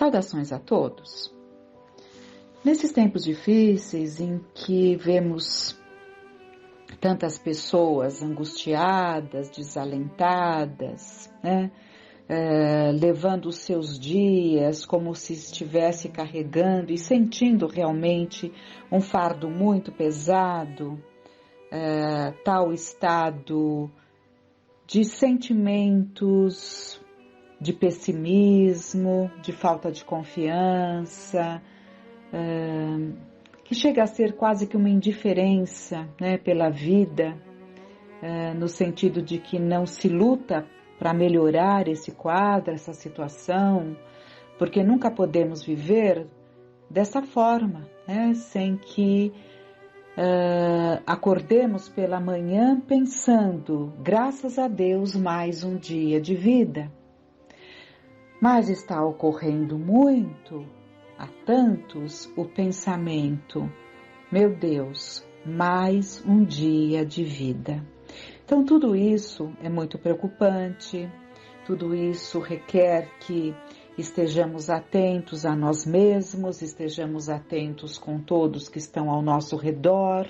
Saudações a todos. Nesses tempos difíceis em que vemos tantas pessoas angustiadas, desalentadas, levando os seus dias como se estivesse carregando e sentindo realmente um fardo muito pesado, tal estado de sentimentos de pessimismo, de falta de confiança, que chega a ser quase que uma indiferença, pela vida, no sentido de que não se luta para melhorar esse quadro, essa situação, porque nunca podemos viver dessa forma, sem que acordemos pela manhã pensando, graças a Deus, mais um dia de vida. Mas está ocorrendo muito, a tantos, o pensamento, meu Deus, mais um dia de vida. Então tudo isso é muito preocupante, tudo isso requer que estejamos atentos a nós mesmos, estejamos atentos com todos que estão ao nosso redor,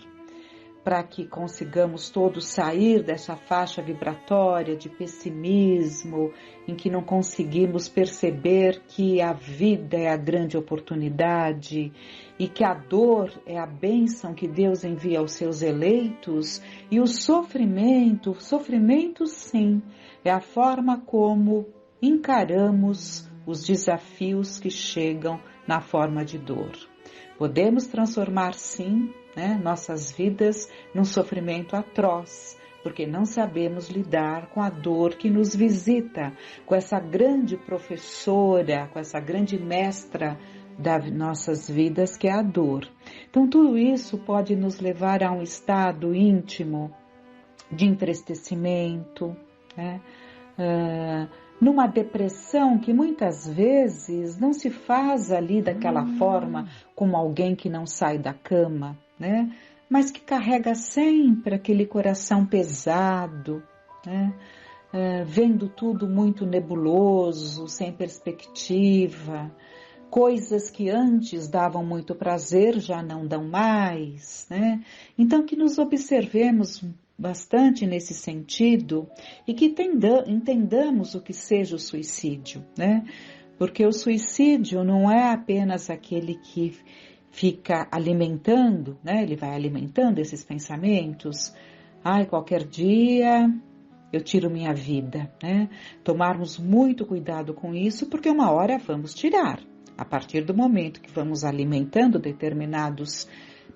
para que consigamos todos sair dessa faixa vibratória de pessimismo, em que não conseguimos perceber que a vida é a grande oportunidade e que a dor é a bênção que Deus envia aos seus eleitos, e o sofrimento sim, é a forma como encaramos os desafios que chegam na forma de dor. Podemos transformar sim, nossas vidas num sofrimento atroz, porque não sabemos lidar com a dor que nos visita, com essa grande professora, com essa grande mestra das nossas vidas, que é a dor. Então tudo isso pode nos levar a um estado íntimo de entristecimento, numa depressão que muitas vezes não se faz ali daquela forma como alguém que não sai da cama, mas que carrega sempre aquele coração pesado, vendo tudo muito nebuloso, sem perspectiva, coisas que antes davam muito prazer já não dão mais, Então que nos observemos bastante nesse sentido e que entendamos o que seja o suicídio, Porque o suicídio não é apenas aquele que fica alimentando, ele vai alimentando esses pensamentos, qualquer dia eu tiro minha vida, Tomarmos muito cuidado com isso, porque uma hora vamos tirar. A partir do momento que vamos alimentando determinados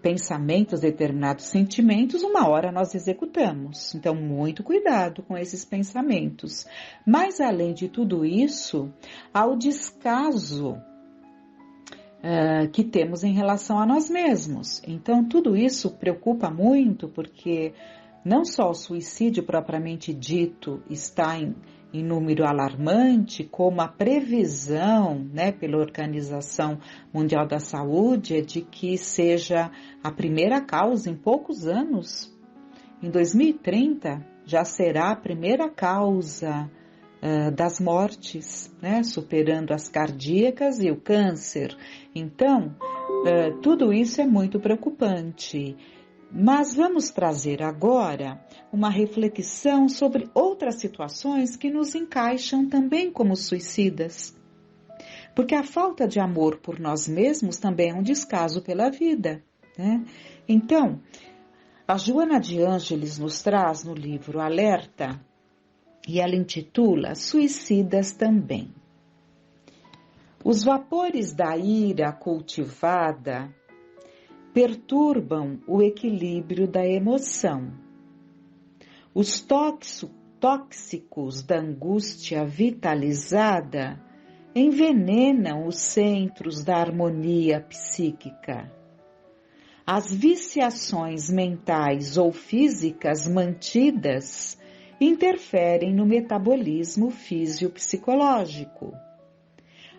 pensamentos, determinados sentimentos, uma hora nós executamos. Então, muito cuidado com esses pensamentos. Mas, além de tudo isso, há o descaso que temos em relação a nós mesmos. Então, tudo isso preocupa muito, porque não só o suicídio propriamente dito está em número alarmante, como a previsão, pela Organização Mundial da Saúde, é de que seja a primeira causa em poucos anos. Em 2030, já será a primeira causa das mortes, superando as cardíacas e o câncer. Então, tudo isso é muito preocupante. Mas vamos trazer agora uma reflexão sobre outras situações que nos encaixam também como suicidas. Porque a falta de amor por nós mesmos também é um descaso pela vida, Então, a Joana de Ângeles nos traz no livro Alerta, e ela intitula Suicidas Também. Os vapores da ira cultivada perturbam o equilíbrio da emoção. Os tóxicos da angústia vitalizada envenenam os centros da harmonia psíquica. As viciações mentais ou físicas mantidas interferem no metabolismo fisiopsicológico.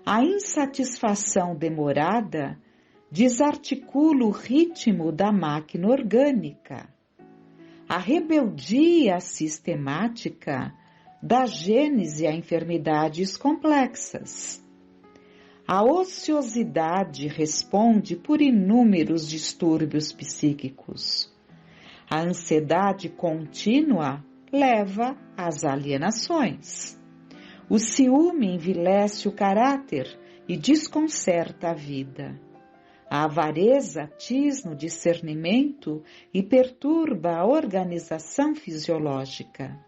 A insatisfação demorada desarticula o ritmo da máquina orgânica. A rebeldia sistemática dá gênese a enfermidades complexas. A ociosidade responde por inúmeros distúrbios psíquicos. A ansiedade contínua leva às alienações. O ciúme envilece o caráter e desconcerta a vida. A avareza tisna o discernimento e perturba a organização fisiológica.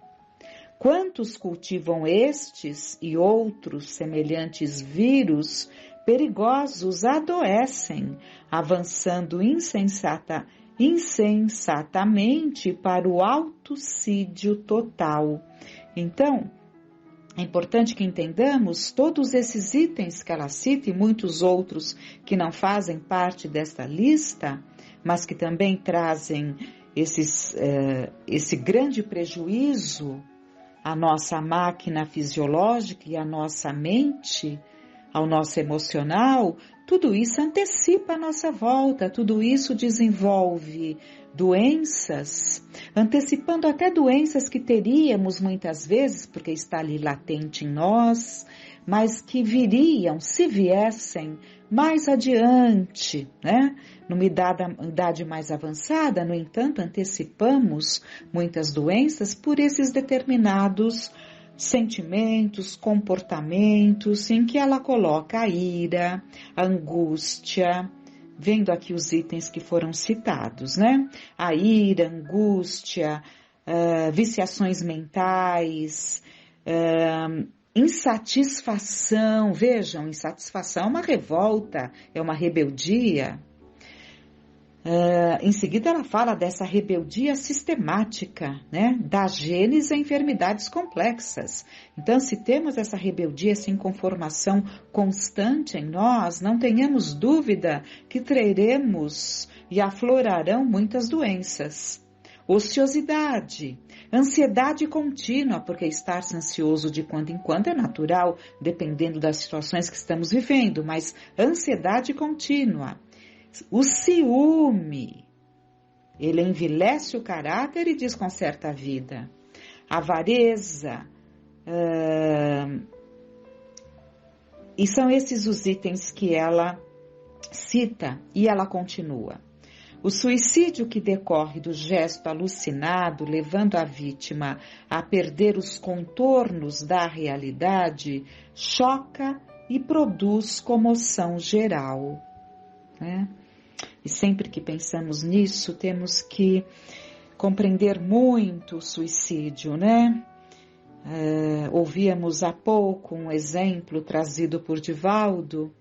Quantos cultivam estes e outros semelhantes vírus perigosos adoecem, avançando insensatamente para o autocídio total. Então, é importante que entendamos todos esses itens que ela cita e muitos outros que não fazem parte desta lista, mas que também trazem esse grande prejuízo à nossa máquina fisiológica e à nossa mente, ao nosso emocional. Tudo isso antecipa a nossa volta, tudo isso desenvolve doenças, antecipando até doenças que teríamos muitas vezes, porque está ali latente em nós, mas que viriam, se viessem, mais adiante, né? Numa idade mais avançada, no entanto, antecipamos muitas doenças por esses determinados sentimentos, comportamentos em que ela coloca a ira, a angústia, vendo aqui os itens que foram citados, né? A ira, angústia, viciações mentais, insatisfação. Vejam, insatisfação é uma revolta, é uma rebeldia. Em seguida ela fala dessa rebeldia sistemática, né? Da gênese a enfermidades complexas. Então, se temos essa rebeldia, essa inconformação constante em nós, não tenhamos dúvida que teremos e aflorarão muitas doenças. Ociosidade, ansiedade contínua, porque estar-se ansioso de quando em quando é natural, dependendo das situações que estamos vivendo, mas ansiedade contínua. O ciúme, ele envilece o caráter e desconcerta a vida. A avareza, e são esses os itens que ela cita e ela continua. O suicídio que decorre do gesto alucinado, levando a vítima a perder os contornos da realidade, choca e produz comoção geral, né? E sempre que pensamos nisso, temos que compreender muito o suicídio, né? Ouvíamos há pouco um exemplo trazido por Divaldo,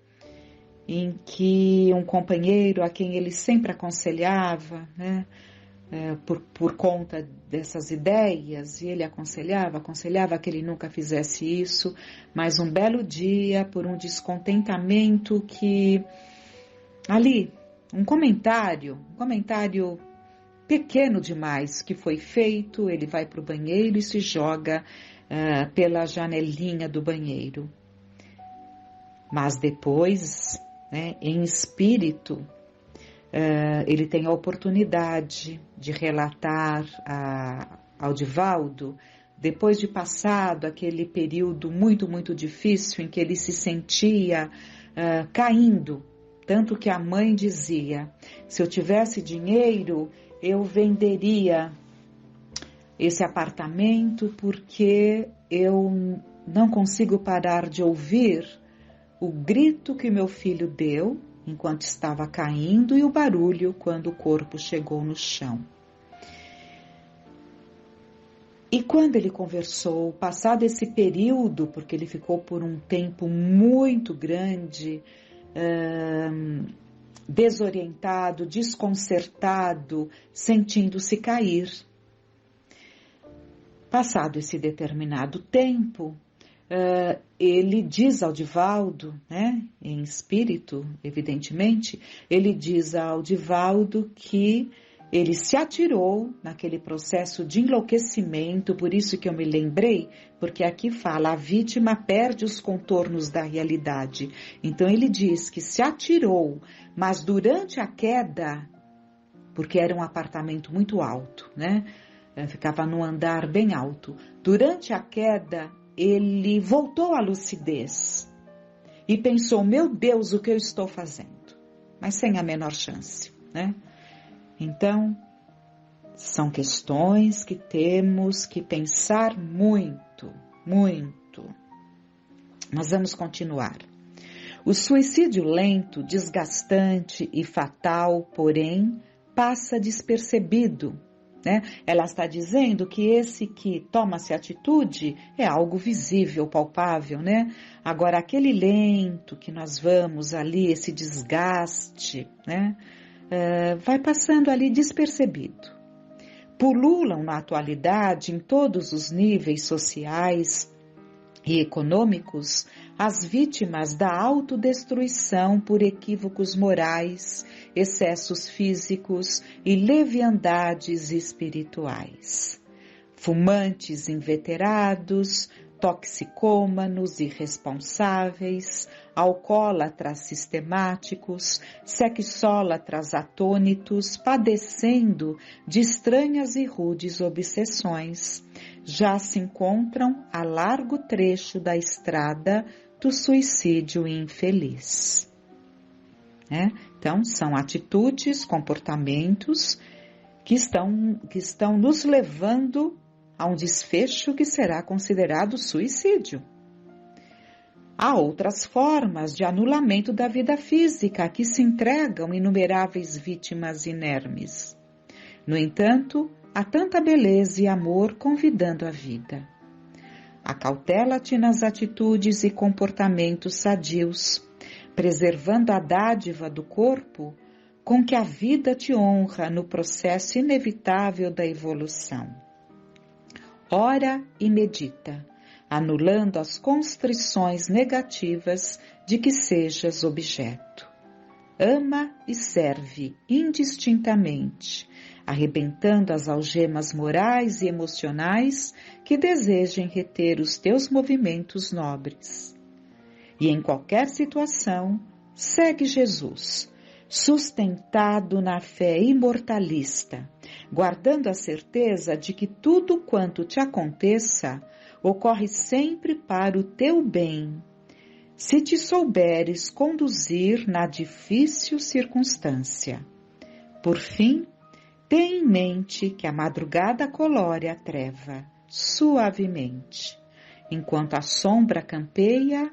em que um companheiro a quem ele sempre aconselhava, né? Por conta dessas ideias, e ele aconselhava que ele nunca fizesse isso, mas um belo dia, por um descontentamento que ali, um comentário pequeno demais que foi feito, ele vai para o banheiro e se joga pela janelinha do banheiro. Mas depois, né, em espírito, ele tem a oportunidade de relatar ao Divaldo, depois de passado aquele período muito, muito difícil em que ele se sentia caindo. Tanto que a mãe dizia, se eu tivesse dinheiro, eu venderia esse apartamento porque eu não consigo parar de ouvir o grito que meu filho deu enquanto estava caindo e o barulho quando o corpo chegou no chão. E quando ele conversou, passado esse período, porque ele ficou por um tempo muito grande, desorientado, desconcertado, sentindo-se cair. Passado esse determinado tempo, ele diz ao Divaldo, né, em espírito, evidentemente, ele diz ao Divaldo que ele se atirou naquele processo de enlouquecimento, por isso que eu me lembrei, porque aqui fala, a vítima perde os contornos da realidade. Então ele diz que se atirou, mas durante a queda, porque era um apartamento muito alto, né? Ficava num andar bem alto. Durante a queda, ele voltou à lucidez. e pensou, meu Deus, o que eu estou fazendo? Mas sem a menor chance, né? Então, são questões que temos que pensar muito, muito. Mas vamos continuar. O suicídio lento, desgastante e fatal, porém, passa despercebido, né? Ela está dizendo que esse que toma-se atitude é algo visível, palpável, né? Agora, aquele lento que nós vamos ali, esse desgaste, né? Vai passando ali despercebido. Pululam na atualidade, em todos os níveis sociais e econômicos, as vítimas da autodestruição por equívocos morais, excessos físicos e leviandades espirituais. Fumantes inveterados, toxicômanos irresponsáveis, alcoólatras sistemáticos, sexólatras atônitos, padecendo de estranhas e rudes obsessões, já se encontram a largo trecho da estrada do suicídio infeliz. Então, são atitudes, comportamentos que estão nos levando a um desfecho que será considerado suicídio. Há outras formas de anulamento da vida física a que se entregam inumeráveis vítimas inermes. No entanto, há tanta beleza e amor convidando a vida. Acautela-te nas atitudes e comportamentos sadios, preservando a dádiva do corpo com que a vida te honra no processo inevitável da evolução. Ora e medita, anulando as constrições negativas de que sejas objeto. Ama e serve indistintamente, arrebentando as algemas morais e emocionais que desejem reter os teus movimentos nobres. E em qualquer situação, segue Jesus, sustentado na fé imortalista, guardando a certeza de que tudo quanto te aconteça ocorre sempre para o teu bem, se te souberes conduzir na difícil circunstância. Por fim, tem em mente que a madrugada colore a treva suavemente, enquanto a sombra campeia,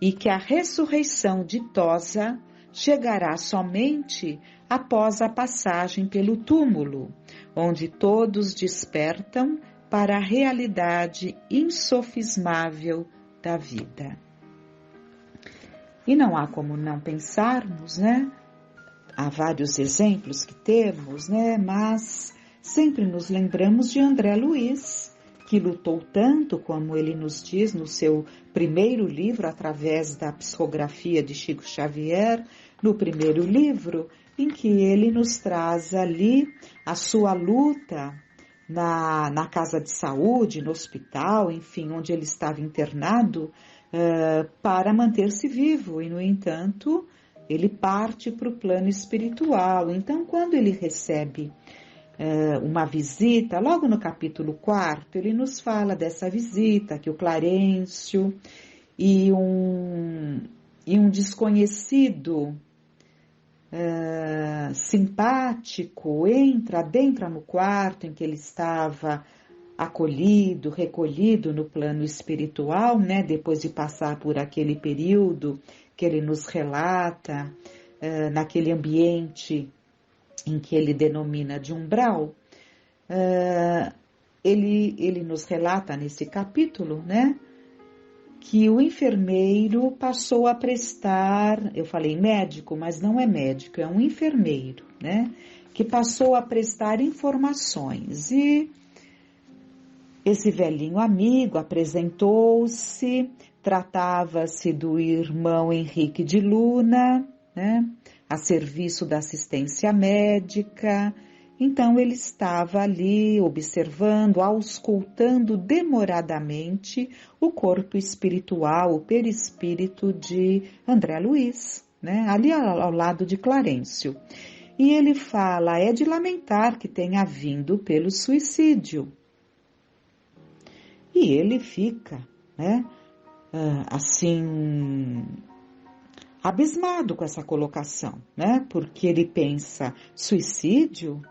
e que a ressurreição ditosa chegará somente após a passagem pelo túmulo, onde todos despertam para a realidade insofismável da vida. E não há como não pensarmos, né? Há vários exemplos que temos, né? Mas sempre nos lembramos de André Luiz, que lutou tanto, como ele nos diz no seu primeiro livro, através da psicografia de Chico Xavier, no primeiro livro, em que ele nos traz ali a sua luta na casa de saúde, no hospital, enfim, onde ele estava internado, para manter-se vivo. E, no entanto, ele parte para o plano espiritual. Então, quando ele recebe uma visita, logo no capítulo 4, ele nos fala dessa visita, que o Clarencio e um desconhecido simpático adentra no quarto em que ele estava acolhido, recolhido no plano espiritual, né, depois de passar por aquele período que ele nos relata, naquele ambiente em que ele denomina de umbral. Ele nos relata nesse capítulo, né, que o enfermeiro passou a prestar, eu falei médico, mas não é médico, é um enfermeiro, né, que passou a prestar informações. E esse velhinho amigo apresentou-se, tratava-se do irmão Henrique de Luna, né, a serviço da assistência médica. Então ele estava ali observando, auscultando demoradamente o corpo espiritual, o perispírito de André Luiz, né? Ali ao lado de Clarencio. E ele fala, é de lamentar que tenha vindo pelo suicídio. E ele fica, né, assim, abismado com essa colocação, né? Porque ele pensa, suicídio?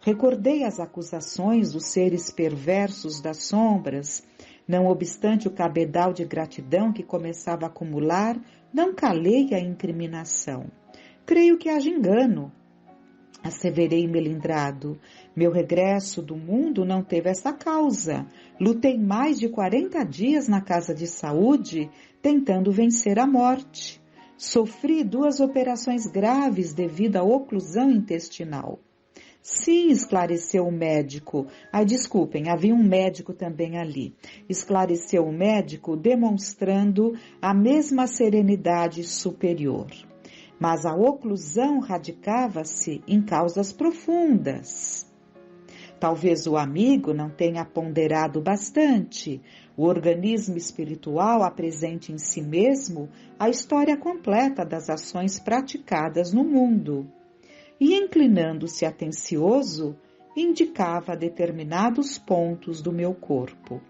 Recordei as acusações dos seres perversos das sombras, não obstante o cabedal de gratidão que começava a acumular, não calei a incriminação. Creio que haja engano, asseverei melindrado. Meu regresso do mundo não teve essa causa. Lutei mais de 40 dias na casa de saúde, tentando vencer a morte. Sofri 2 operações graves devido à oclusão intestinal. Sim, esclareceu o médico. Desculpem, havia um médico também ali. Esclareceu o médico, demonstrando a mesma serenidade superior. Mas a oclusão radicava-se em causas profundas. Talvez o amigo não tenha ponderado bastante. O organismo espiritual apresente em si mesmo a história completa das ações praticadas no mundo. E, inclinando-se atencioso, indicava determinados pontos do meu corpo.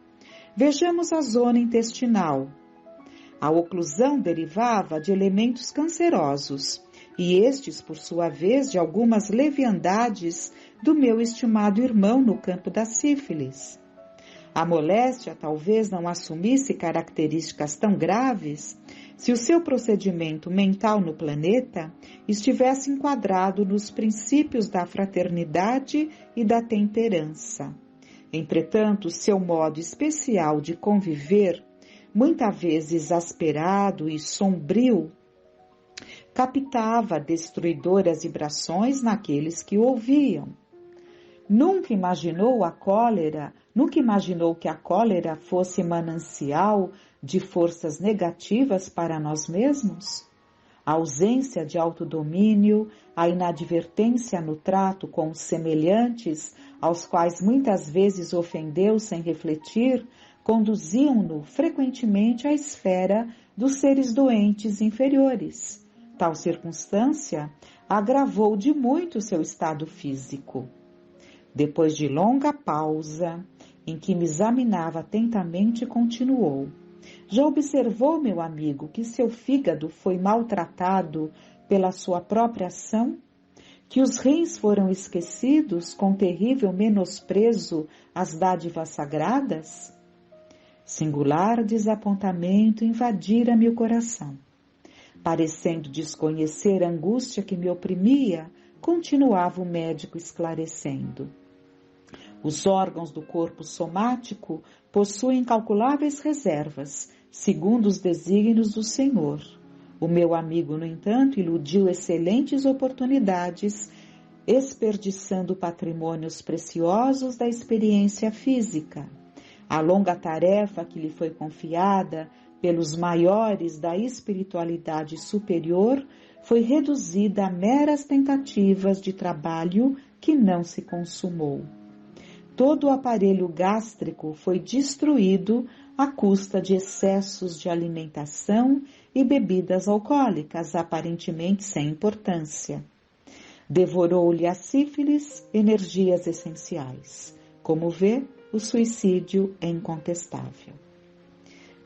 Vejamos a zona intestinal. A oclusão derivava de elementos cancerosos, e estes, por sua vez, de algumas leviandades do meu estimado irmão no campo da sífilis. A moléstia talvez não assumisse características tão graves se o seu procedimento mental no planeta estivesse enquadrado nos princípios da fraternidade e da temperança. Entretanto, seu modo especial de conviver, muitas vezes exasperado e sombrio, captava destruidoras vibrações naqueles que o ouviam. Nunca imaginou que a cólera fosse manancial de forças negativas para nós mesmos? A ausência de autodomínio, a inadvertência no trato com os semelhantes, aos quais muitas vezes ofendeu sem refletir, conduziam-no frequentemente à esfera dos seres doentes inferiores. Tal circunstância agravou de muito seu estado físico. Depois de longa pausa, em que me examinava atentamente, continuou. Já observou, meu amigo, que seu fígado foi maltratado pela sua própria ação? Que os rins foram esquecidos com terrível menosprezo às dádivas sagradas? Singular desapontamento invadira-me o coração. Parecendo desconhecer a angústia que me oprimia, continuava o médico esclarecendo. Os órgãos do corpo somático possuem incalculáveis reservas, segundo os desígnios do Senhor. O meu amigo, no entanto, iludiu excelentes oportunidades, desperdiçando patrimônios preciosos da experiência física. A longa tarefa que lhe foi confiada pelos maiores da espiritualidade superior foi reduzida a meras tentativas de trabalho que não se consumou. Todo o aparelho gástrico foi destruído à custa de excessos de alimentação e bebidas alcoólicas, aparentemente sem importância. Devorou-lhe a sífilis energias essenciais. Como vê, o suicídio é incontestável.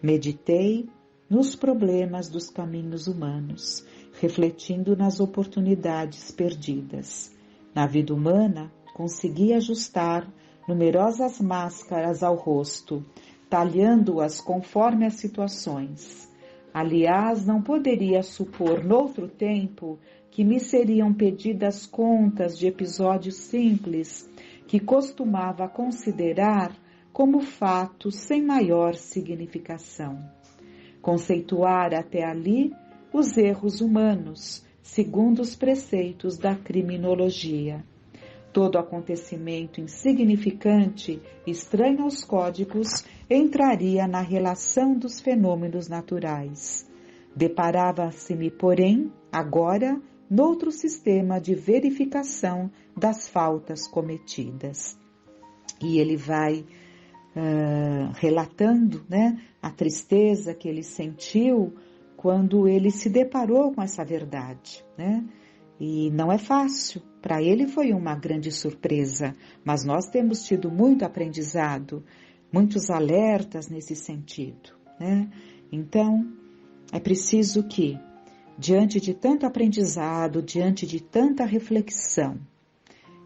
Meditei nos problemas dos caminhos humanos, refletindo nas oportunidades perdidas. Na vida humana, consegui ajustar numerosas máscaras ao rosto, talhando-as conforme as situações. Aliás, não poderia supor noutro tempo que me seriam pedidas contas de episódios simples que costumava considerar como fatos sem maior significação. Conceituar até ali os erros humanos, segundo os preceitos da criminologia. Todo acontecimento insignificante, estranho aos códigos, entraria na relação dos fenômenos naturais. Deparava-se-me, porém, agora, noutro sistema de verificação das faltas cometidas. E ele vai relatando, né, a tristeza que ele sentiu quando ele se deparou com essa verdade, né? E não é fácil, para ele foi uma grande surpresa, mas nós temos tido muito aprendizado, muitos alertas nesse sentido, né? Então, é preciso que diante de tanto aprendizado, diante de tanta reflexão,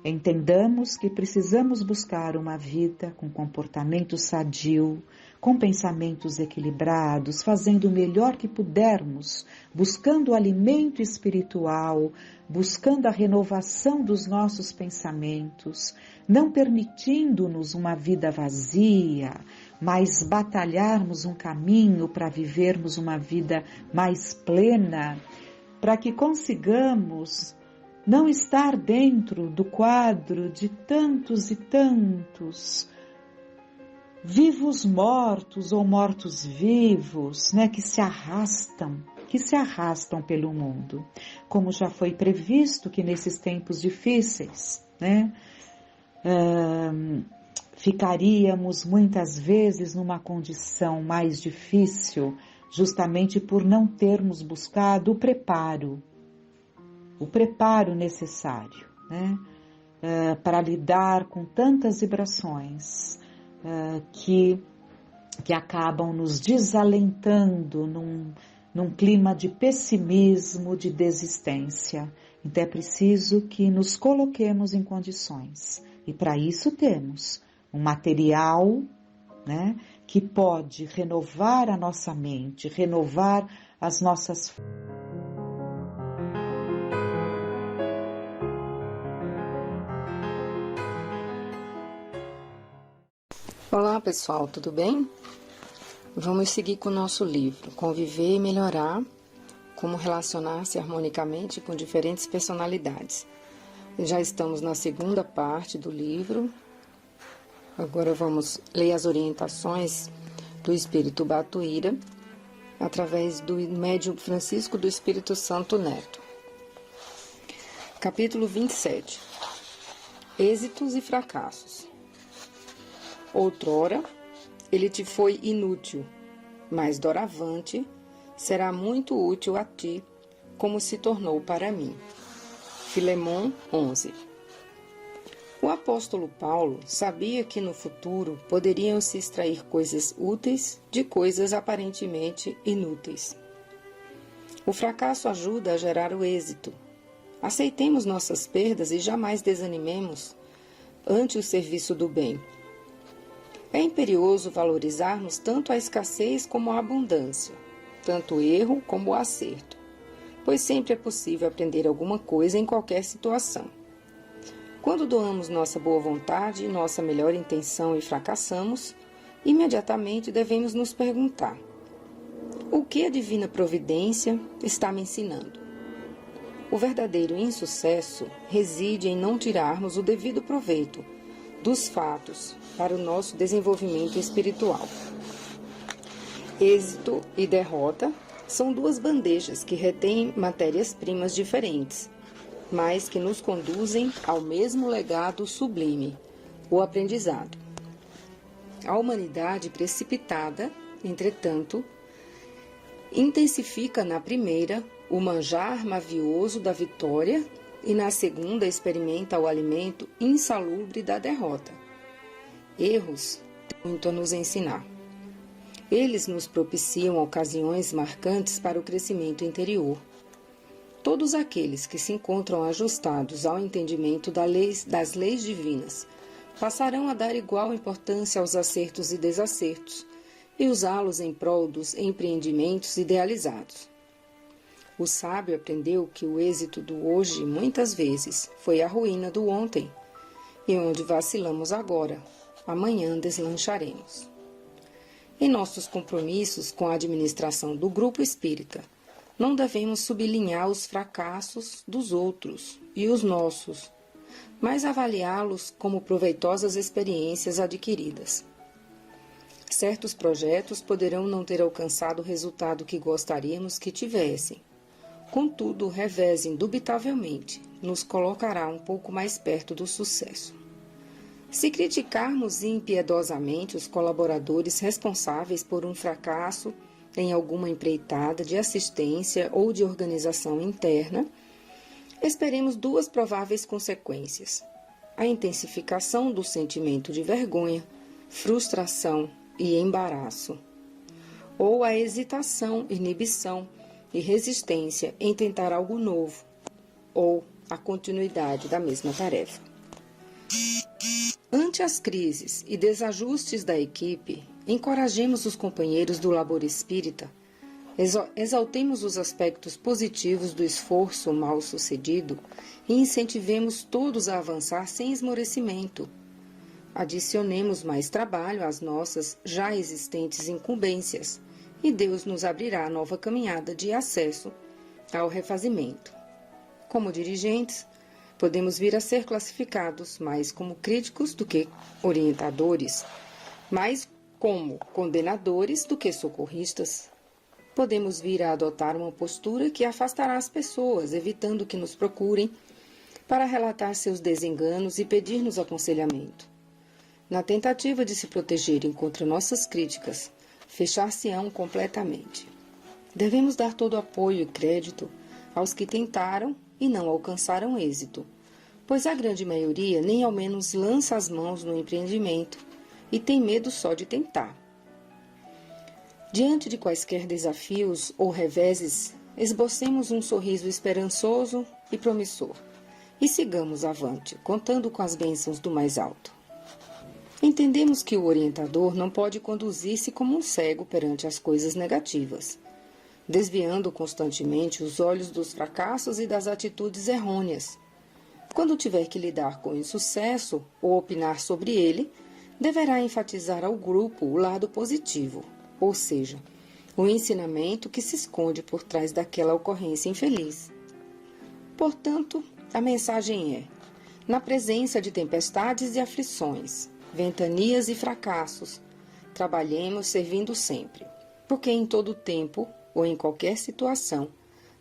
entendamos que precisamos buscar uma vida com comportamento sadio, com pensamentos equilibrados, fazendo o melhor que pudermos, buscando o alimento espiritual, buscando a renovação dos nossos pensamentos, não permitindo-nos uma vida vazia, mas batalharmos um caminho para vivermos uma vida mais plena, para que consigamos não estar dentro do quadro de tantos e tantos vivos mortos ou mortos vivos, né, que se arrastam pelo mundo, como já foi previsto que nesses tempos difíceis, né, ficaríamos muitas vezes numa condição mais difícil, justamente por não termos buscado o preparo necessário, né, para lidar com tantas vibrações que acabam nos desalentando num clima de pessimismo, de desistência. Então é preciso que nos coloquemos em condições. E para isso temos um material, né, que pode renovar a nossa mente, renovar as nossas. Olá pessoal, tudo bem? Vamos seguir com o nosso livro, Conviver e Melhorar, como relacionar-se harmonicamente com diferentes personalidades. Já estamos na segunda parte do livro. Agora vamos ler as orientações do Espírito Batuíra, através do médium Francisco do Espírito Santo Neto. Capítulo 27. Êxitos e fracassos. Outrora, ele te foi inútil, mas doravante será muito útil a ti, como se tornou para mim. Filemon 11. O apóstolo Paulo sabia que no futuro poderiam se extrair coisas úteis de coisas aparentemente inúteis. O fracasso ajuda a gerar o êxito. Aceitemos nossas perdas e jamais desanimemos ante o serviço do bem. É imperioso valorizarmos tanto a escassez como a abundância, tanto o erro como o acerto, pois sempre é possível aprender alguma coisa em qualquer situação. Quando doamos nossa boa vontade e nossa melhor intenção e fracassamos, imediatamente devemos nos perguntar: o que a divina providência está me ensinando? O verdadeiro insucesso reside em não tirarmos o devido proveito dos fatos para o nosso desenvolvimento espiritual. Êxito e derrota são duas bandejas que retêm matérias-primas diferentes, mas que nos conduzem ao mesmo legado sublime, o aprendizado. A humanidade precipitada, entretanto, intensifica na primeira o manjar mavioso da vitória e na segunda experimenta o alimento insalubre da derrota. Erros têm muito a nos ensinar. Eles nos propiciam ocasiões marcantes para o crescimento interior. Todos aqueles que se encontram ajustados ao entendimento das leis divinas passarão a dar igual importância aos acertos e desacertos e usá-los em prol dos empreendimentos idealizados. O sábio aprendeu que o êxito do hoje, muitas vezes, foi a ruína do ontem, e onde vacilamos agora, amanhã deslancharemos. Em nossos compromissos com a administração do grupo espírita, não devemos sublinhar os fracassos dos outros e os nossos, mas avaliá-los como proveitosas experiências adquiridas. Certos projetos poderão não ter alcançado o resultado que gostaríamos que tivessem. Contudo, o revés, indubitavelmente, nos colocará um pouco mais perto do sucesso. Se criticarmos impiedosamente os colaboradores responsáveis por um fracasso em alguma empreitada de assistência ou de organização interna, esperemos duas prováveis consequências: a intensificação do sentimento de vergonha, frustração e embaraço, ou a hesitação, inibição e resistência em tentar algo novo ou a continuidade da mesma tarefa. Ante as crises e desajustes da equipe, encorajemos os companheiros do labor espírita, exaltemos os aspectos positivos do esforço mal sucedido e incentivemos todos a avançar sem esmorecimento. Adicionemos mais trabalho às nossas já existentes incumbências e Deus nos abrirá nova caminhada de acesso ao refazimento. Como dirigentes, podemos vir a ser classificados mais como críticos do que orientadores, mais como condenadores do que socorristas. Podemos vir a adotar uma postura que afastará as pessoas, evitando que nos procurem para relatar seus desenganos e pedir-nos aconselhamento. Na tentativa de se protegerem contra nossas críticas, fechar-se-ão completamente. Devemos dar todo apoio e crédito aos que tentaram e não alcançaram êxito, pois a grande maioria nem ao menos lança as mãos no empreendimento e tem medo só de tentar. Diante de quaisquer desafios ou reveses, esbocemos um sorriso esperançoso e promissor e sigamos avante, contando com as bênçãos do mais alto. Entendemos que o orientador não pode conduzir-se como um cego perante as coisas negativas, desviando constantemente os olhos dos fracassos e das atitudes errôneas. Quando tiver que lidar com o insucesso ou opinar sobre ele, deverá enfatizar ao grupo o lado positivo, ou seja, o ensinamento que se esconde por trás daquela ocorrência infeliz. Portanto, a mensagem é: na presença de tempestades e aflições, ventanias e fracassos, trabalhemos servindo sempre, porque em todo tempo ou em qualquer situação,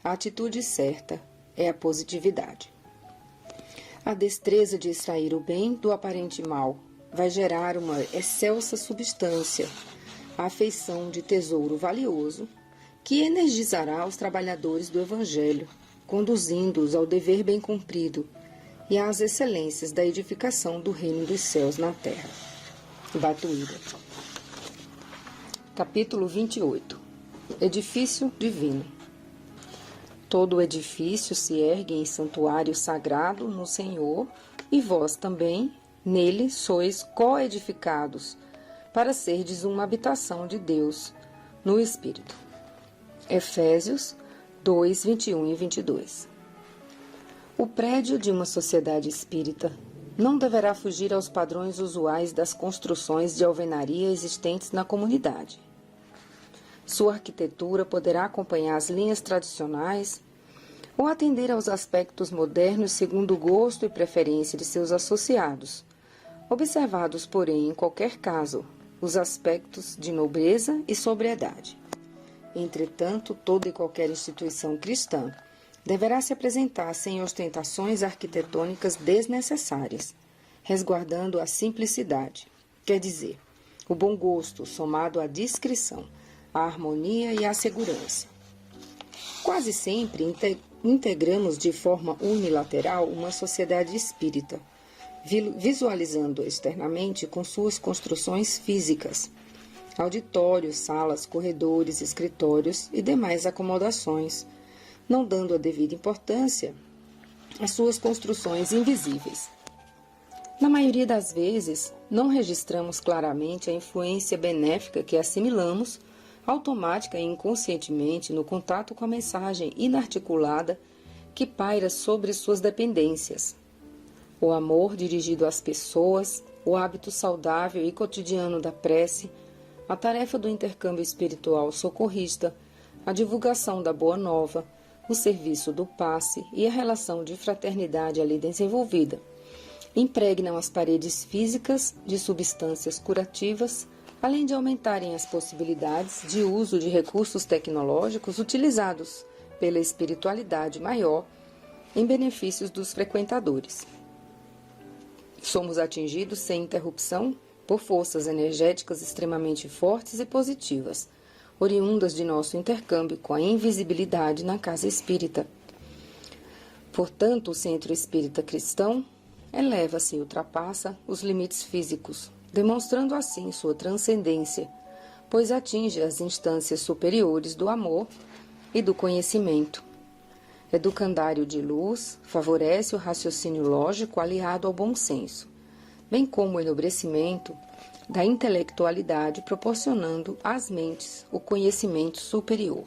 a atitude certa é a positividade. A destreza de extrair o bem do aparente mal vai gerar uma excelsa substância, a afeição de tesouro valioso, que energizará os trabalhadores do Evangelho, conduzindo-os ao dever bem cumprido e às excelências da edificação do reino dos céus na terra. Batuíra. Capítulo 28. Edifício divino. Todo o edifício se ergue em santuário sagrado no Senhor, e vós também, nele, sois coedificados, para serdes uma habitação de Deus no Espírito. Efésios 2, 21 e 22. O prédio de uma sociedade espírita não deverá fugir aos padrões usuais das construções de alvenaria existentes na comunidade. Sua arquitetura poderá acompanhar as linhas tradicionais ou atender aos aspectos modernos segundo o gosto e preferência de seus associados, observados, porém, em qualquer caso, os aspectos de nobreza e sobriedade. Entretanto, toda e qualquer instituição cristã deverá se apresentar sem ostentações arquitetônicas desnecessárias, resguardando a simplicidade, quer dizer, o bom gosto somado à discrição, à harmonia e à segurança. Quase sempre integramos de forma unilateral uma sociedade espírita, visualizando externamente com suas construções físicas, auditórios, salas, corredores, escritórios e demais acomodações, não dando a devida importância às suas construções invisíveis. Na maioria das vezes, não registramos claramente a influência benéfica que assimilamos, automática e inconscientemente, no contato com a mensagem inarticulada que paira sobre suas dependências. O amor dirigido às pessoas, o hábito saudável e cotidiano da prece, a tarefa do intercâmbio espiritual socorrista, a divulgação da boa nova, o serviço do passe e a relação de fraternidade ali desenvolvida, impregnam as paredes físicas de substâncias curativas, além de aumentarem as possibilidades de uso de recursos tecnológicos utilizados pela espiritualidade maior em benefícios dos frequentadores. Somos atingidos sem interrupção por forças energéticas extremamente fortes e positivas, oriundas de nosso intercâmbio com a invisibilidade na casa espírita. Portanto, o centro espírita cristão eleva-se e ultrapassa os limites físicos, demonstrando assim sua transcendência, pois atinge as instâncias superiores do amor e do conhecimento. Educandário de luz, favorece o raciocínio lógico aliado ao bom senso, bem como o enobrecimento da intelectualidade, proporcionando às mentes o conhecimento superior.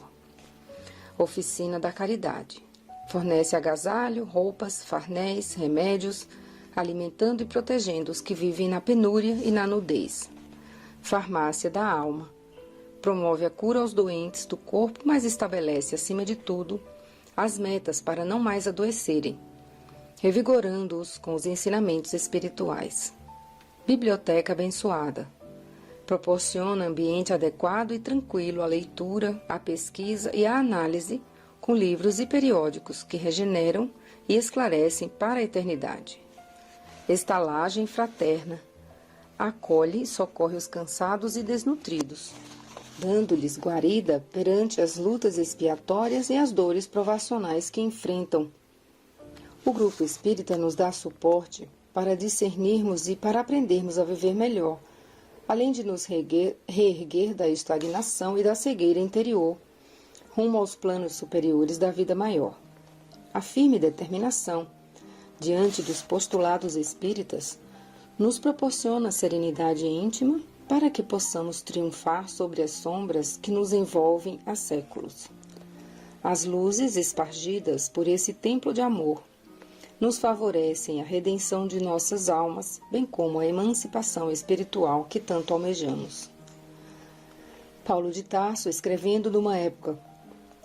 Oficina da caridade. Fornece agasalho, roupas, farnéis, remédios, alimentando e protegendo os que vivem na penúria e na nudez. Farmácia da alma. Promove a cura aos doentes do corpo, mas estabelece, acima de tudo, as metas para não mais adoecerem, revigorando-os com os ensinamentos espirituais. Biblioteca abençoada. Proporciona ambiente adequado e tranquilo à leitura, à pesquisa e à análise, com livros e periódicos que regeneram e esclarecem para a eternidade. Estalagem fraterna. Acolhe e socorre os cansados e desnutridos, dando-lhes guarida perante as lutas expiatórias e as dores provacionais que enfrentam. O grupo espírita nos dá suporte para discernirmos e para aprendermos a viver melhor, além de nos reerguer da estagnação e da cegueira interior, rumo aos planos superiores da vida maior. A firme determinação, diante dos postulados espíritas, nos proporciona serenidade íntima para que possamos triunfar sobre as sombras que nos envolvem há séculos. As luzes espargidas por esse templo de amor nos favorecem a redenção de nossas almas, bem como a emancipação espiritual que tanto almejamos. Paulo de Tarso, escrevendo numa época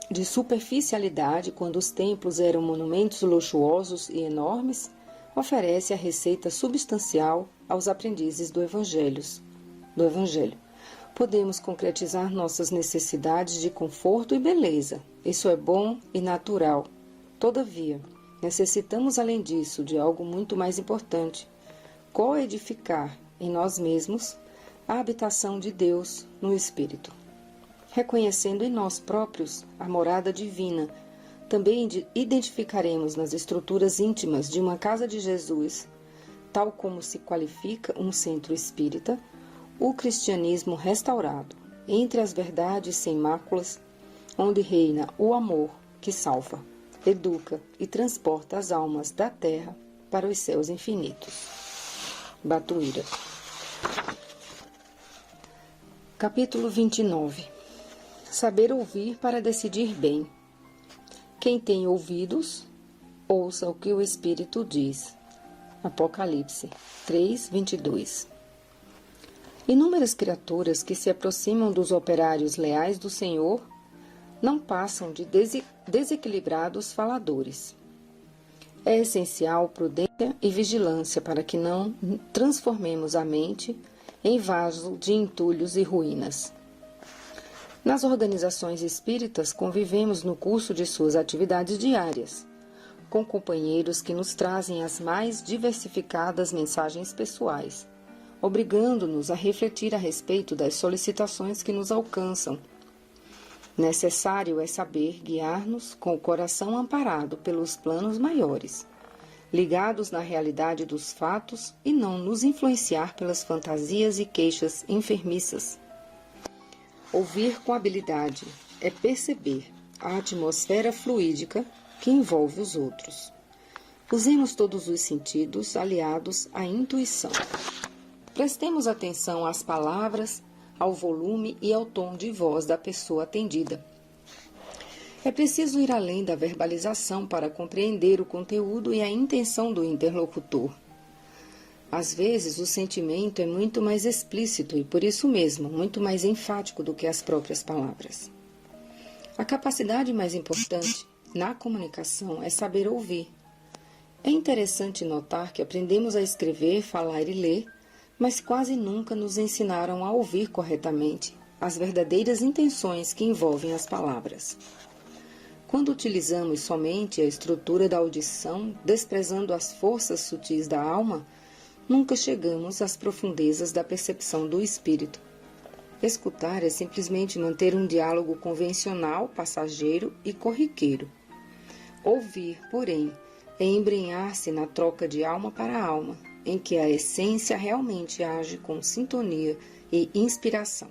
de superficialidade, quando os templos eram monumentos luxuosos e enormes, oferece a receita substancial aos aprendizes do Evangelho. Podemos concretizar nossas necessidades de conforto e beleza. Isso é bom e natural. Todavia, necessitamos, além disso, de algo muito mais importante: coedificar em nós mesmos a habitação de Deus no Espírito. Reconhecendo em nós próprios a morada divina, também identificaremos nas estruturas íntimas de uma casa de Jesus, tal como se qualifica um centro espírita, o cristianismo restaurado, entre as verdades sem máculas, onde reina o amor que salva, educa e transporta as almas da terra para os céus infinitos. Batuíra. Capítulo 29. Saber ouvir para decidir bem. Quem tem ouvidos, ouça o que o Espírito diz. Apocalipse 3:22. Inúmeras criaturas que se aproximam dos operários leais do Senhor não passam de desequilibrados faladores. É essencial prudência e vigilância para que não transformemos a mente em vaso de entulhos e ruínas. Nas organizações espíritas, convivemos no curso de suas atividades diárias, com companheiros que nos trazem as mais diversificadas mensagens pessoais, obrigando-nos a refletir a respeito das solicitações que nos alcançam. Necessário é saber guiar-nos com o coração amparado pelos planos maiores, ligados na realidade dos fatos e não nos influenciar pelas fantasias e queixas enfermiças. Ouvir com habilidade é perceber a atmosfera fluídica que envolve os outros. Usemos todos os sentidos aliados à intuição. Prestemos atenção às palavras, ao volume e ao tom de voz da pessoa atendida. É preciso ir além da verbalização para compreender o conteúdo e a intenção do interlocutor. Às vezes, o sentimento é muito mais explícito e, por isso mesmo, muito mais enfático do que as próprias palavras. A capacidade mais importante na comunicação é saber ouvir. É interessante notar que aprendemos a escrever, falar e ler, mas quase nunca nos ensinaram a ouvir corretamente as verdadeiras intenções que envolvem as palavras. Quando utilizamos somente a estrutura da audição, desprezando as forças sutis da alma, nunca chegamos às profundezas da percepção do espírito. Escutar é simplesmente manter um diálogo convencional, passageiro e corriqueiro. Ouvir, porém, é embrenhar-se na troca de alma para alma, em que a essência realmente age com sintonia e inspiração.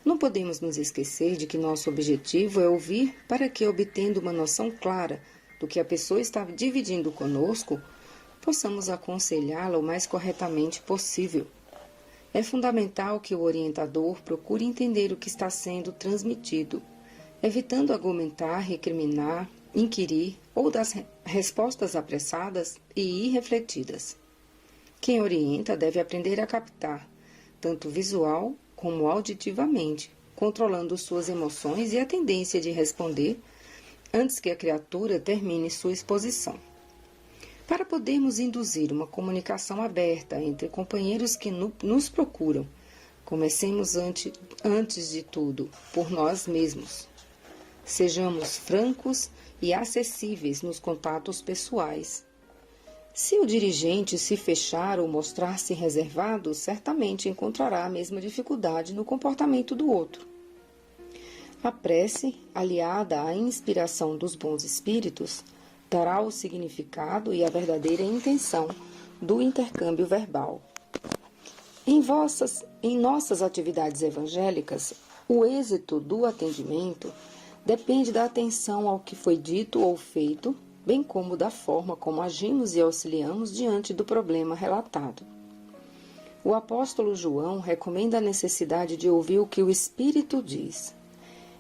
Não podemos nos esquecer de que nosso objetivo é ouvir para que, obtendo uma noção clara do que a pessoa está dividindo conosco, possamos aconselhá-la o mais corretamente possível. É fundamental que o orientador procure entender o que está sendo transmitido, evitando argumentar, recriminar, inquirir ou dar respostas apressadas e irrefletidas. Quem orienta deve aprender a captar, tanto visual como auditivamente, controlando suas emoções e a tendência de responder antes que a criatura termine sua exposição. Para podermos induzir uma comunicação aberta entre companheiros que nos procuram, comecemos antes de tudo por nós mesmos. Sejamos francos e acessíveis nos contatos pessoais. Se o dirigente se fechar ou mostrar-se reservado, certamente encontrará a mesma dificuldade no comportamento do outro. A prece, aliada à inspiração dos bons espíritos, dará o significado e a verdadeira intenção do intercâmbio verbal. Em nossas atividades evangélicas, o êxito do atendimento depende da atenção ao que foi dito ou feito, bem como da forma como agimos e auxiliamos diante do problema relatado. O apóstolo João recomenda a necessidade de ouvir o que o Espírito diz.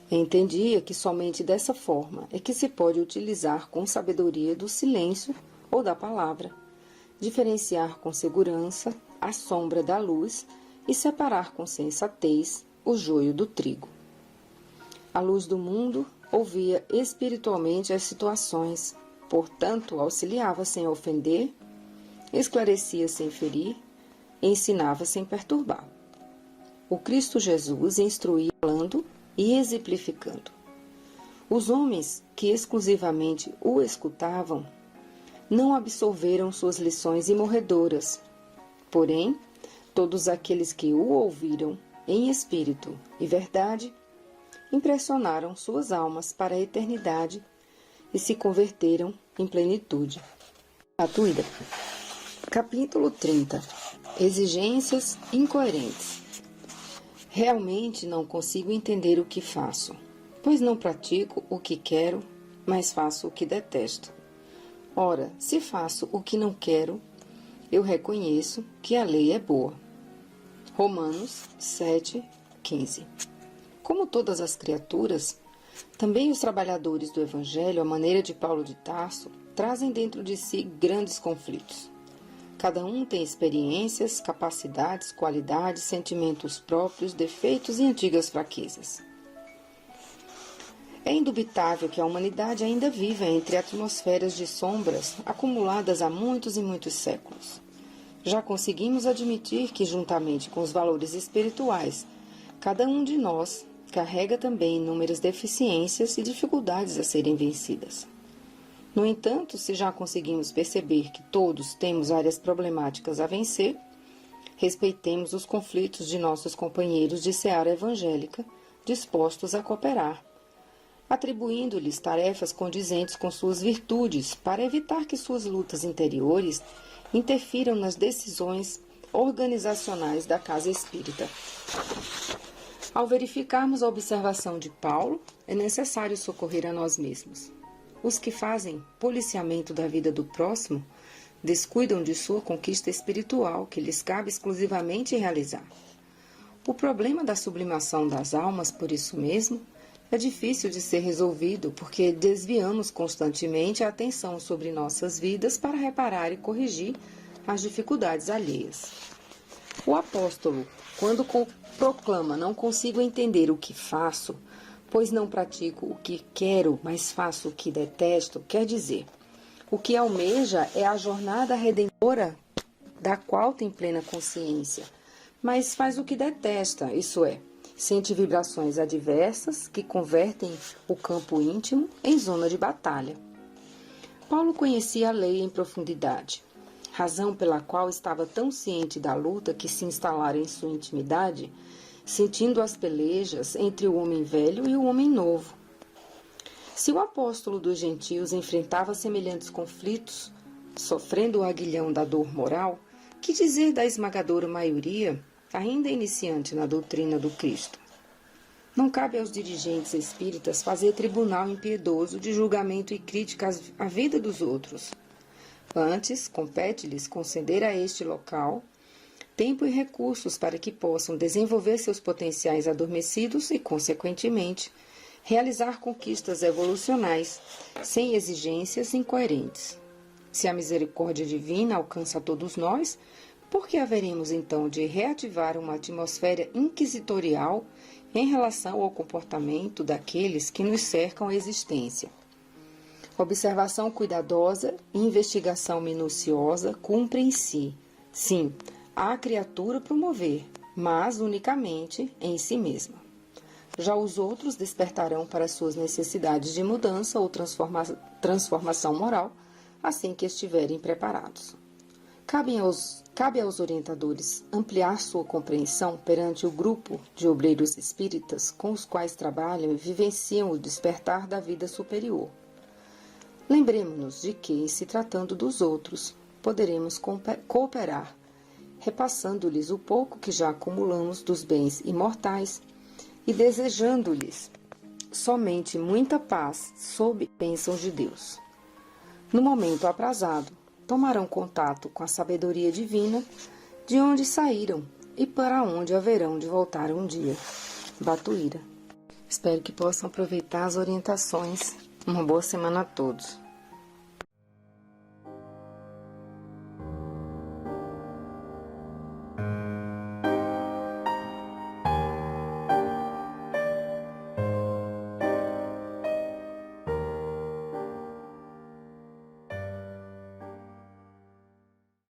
Entendia que somente dessa forma é que se pode utilizar com sabedoria do silêncio ou da palavra, diferenciar com segurança a sombra da luz e separar com sensatez o joio do trigo. A luz do mundo ouvia espiritualmente as situações, portanto auxiliava sem ofender, esclarecia sem ferir, ensinava sem perturbar. O Cristo Jesus instruía falando e exemplificando. Os homens que exclusivamente o escutavam não absorveram suas lições imorredoras. Porém, todos aqueles que o ouviram em espírito e verdade impressionaram suas almas para a eternidade e se converteram em plenitude. Gratuita. Capítulo 30. Exigências incoerentes. Realmente não consigo entender o que faço, pois não pratico o que quero, mas faço o que detesto. Ora, se faço o que não quero, eu reconheço que a lei é boa. Romanos 7:15. Como todas as criaturas, também os trabalhadores do Evangelho, à maneira de Paulo de Tarso, trazem dentro de si grandes conflitos. Cada um tem experiências, capacidades, qualidades, sentimentos próprios, defeitos e antigas fraquezas. É indubitável que a humanidade ainda vive entre atmosferas de sombras acumuladas há muitos e muitos séculos. Já conseguimos admitir que, juntamente com os valores espirituais, cada um de nós carrega também inúmeras deficiências e dificuldades a serem vencidas. No entanto, se já conseguimos perceber que todos temos áreas problemáticas a vencer, respeitemos os conflitos de nossos companheiros de seara evangélica, dispostos a cooperar, atribuindo-lhes tarefas condizentes com suas virtudes para evitar que suas lutas interiores interfiram nas decisões organizacionais da casa espírita. Ao verificarmos a observação de Paulo, é necessário socorrer a nós mesmos. Os que fazem policiamento da vida do próximo descuidam de sua conquista espiritual, que lhes cabe exclusivamente realizar. O problema da sublimação das almas, por isso mesmo, é difícil de ser resolvido, porque desviamos constantemente a atenção sobre nossas vidas para reparar e corrigir as dificuldades alheias. O apóstolo, quando proclama "não consigo entender o que faço, pois não pratico o que quero, mas faço o que detesto", quer dizer, o que almeja é a jornada redentora da qual tem plena consciência, mas faz o que detesta, isso é, sente vibrações adversas que convertem o campo íntimo em zona de batalha. Paulo conhecia a lei em profundidade, razão pela qual estava tão ciente da luta que se instalara em sua intimidade, sentindo as pelejas entre o homem velho e o homem novo. Se o apóstolo dos gentios enfrentava semelhantes conflitos, sofrendo o aguilhão da dor moral, que dizer da esmagadora maioria, ainda iniciante na doutrina do Cristo? Não cabe aos dirigentes espíritas fazer tribunal impiedoso de julgamento e crítica à vida dos outros. Antes, compete-lhes conceder a este local tempo e recursos para que possam desenvolver seus potenciais adormecidos e, consequentemente, realizar conquistas evolucionais sem exigências incoerentes. Se a misericórdia divina alcança a todos nós, por que haveremos então de reativar uma atmosfera inquisitorial em relação ao comportamento daqueles que nos cercam a existência? Observação cuidadosa e investigação minuciosa cumprem em si. Sim, a criatura promover, mas unicamente em si mesma. Já os outros despertarão para suas necessidades de mudança ou transformação moral, assim que estiverem preparados. Cabe aos orientadores ampliar sua compreensão perante o grupo de obreiros espíritas com os quais trabalham e vivenciam o despertar da vida superior. Lembremos-nos de que, se tratando dos outros, poderemos cooperar, repassando-lhes o pouco que já acumulamos dos bens imortais e desejando-lhes somente muita paz sob bênçãos de Deus. No momento aprazado, tomarão contato com a sabedoria divina de onde saíram e para onde haverão de voltar um dia. Batuíra. Espero que possam aproveitar as orientações. Uma boa semana a todos.